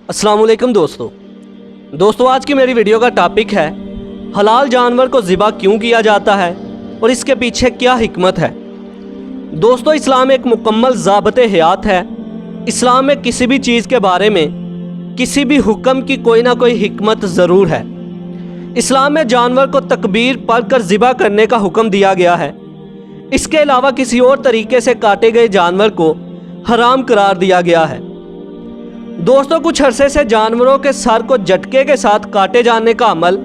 अस्सलाम वालेकुम दोस्तों आज की मेरी वीडियो का टॉपिक है हलाल जानवर को ज़िबा क्यों किया जाता है और इसके पीछे क्या हिकमत है। दोस्तों इस्लाम एक मुकम्मल ज़ाबते हयात है। इस्लाम में किसी भी चीज़ के बारे में किसी भी हुक्म की कोई ना कोई हिकमत ज़रूर है। इस्लाम में जानवर को तकबीर पढ़कर ज़िबा करने का हुक्म दिया गया है। इसके अलावा किसी और तरीके से काटे गए जानवर को हराम करार दिया गया है। दोस्तों कुछ अरसे से जानवरों के सर को झटके के साथ काटे जाने का अमल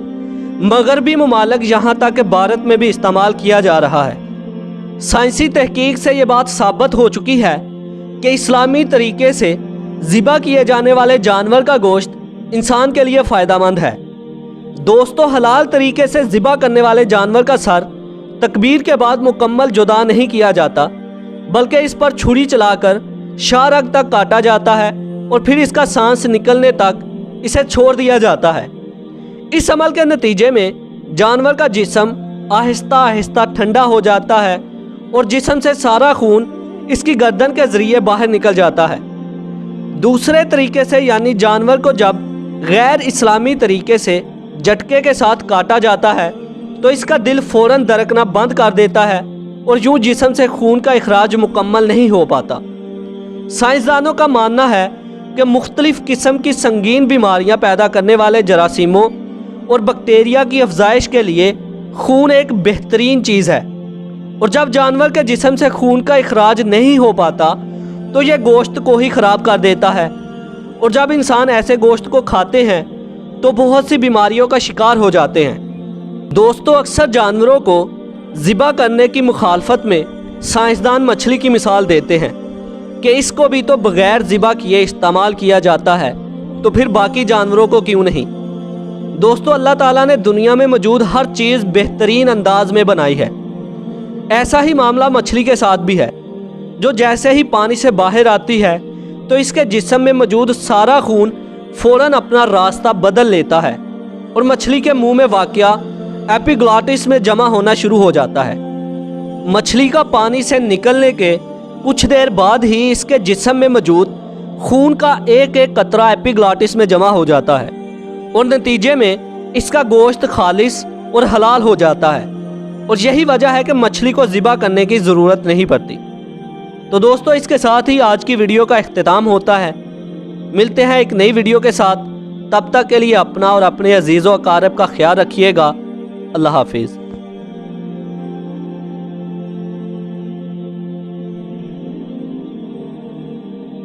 मगरबी मुमालिक यहाँ तक कि भारत में भी इस्तेमाल किया जा रहा है। साइंसी तहकीक से ये बात साबित हो चुकी है कि इस्लामी तरीके से ज़िबा किए जाने वाले जानवर का गोश्त इंसान के लिए फ़ायदेमंद है। दोस्तों हलाल तरीके से ज़िबा करने वाले जानवर का सर तकबीर के बाद मुकम्मल जुदा नहीं किया जाता, बल्कि इस पर छुरी चलाकर शाहरग तक काटा जाता है और फिर इसका सांस निकलने तक इसे छोड़ दिया जाता है। इस अमल के नतीजे में जानवर का जिस्म आहिस्ता आहिस्ता ठंडा हो जाता है और जिस्म से सारा खून इसकी गर्दन के ज़रिए बाहर निकल जाता है। दूसरे तरीके से यानी जानवर को जब गैर इस्लामी तरीके से झटके के साथ काटा जाता है तो इसका दिल फ़ौरन धड़कना बंद कर देता है और यूँ जिस्म से खून का इखराज मुकम्मल नहीं हो पाता। साइंसदानों का मानना है कि मुख्तलिफ़ किस्म की संगीन बीमारियां पैदा करने वाले जरासीमों और बैक्टीरिया की अफजाइश के लिए खून एक बेहतरीन चीज़ है, और जब जानवर के जिस्म से खून का इखराज नहीं हो पाता तो यह गोश्त को ही ख़राब कर देता है, और जब इंसान ऐसे गोश्त को खाते हैं तो बहुत सी बीमारियों का शिकार हो जाते हैं। दोस्तों अक्सर जानवरों को ज़िबा करने की मुखालफत में साइंसदान मछली की मिसाल देते हैं कि इसको भी तो बग़ैर ज़िबा किए इस्तेमाल किया जाता है, तो फिर बाकी जानवरों को क्यों नहीं। दोस्तों अल्लाह ताला ने दुनिया में मौजूद हर चीज़ बेहतरीन अंदाज में बनाई है। ऐसा ही मामला मछली के साथ भी है, जो जैसे ही पानी से बाहर आती है तो इसके जिस्म में मौजूद सारा खून फ़ौरन अपना रास्ता बदल लेता है और मछली के मुंह में वाक़या एपिग्लॉटिस में जमा होना शुरू हो जाता है। मछली का पानी से निकलने के कुछ देर बाद ही इसके जिस्म में मौजूद खून का एक एक कतरा एपिग्लॉटिस में जमा हो जाता है और नतीजे में इसका गोश्त खालिस और हलाल हो जाता है, और यही वजह है कि मछली को ज़िबा करने की ज़रूरत नहीं पड़ती। तो दोस्तों इसके साथ ही आज की वीडियो का इख्तिताम होता है। मिलते हैं एक नई वीडियो के साथ, तब तक के लिए अपना और अपने अजीज़ व अकारब का ख्याल रखिएगा। अल्लाह हाफिज़।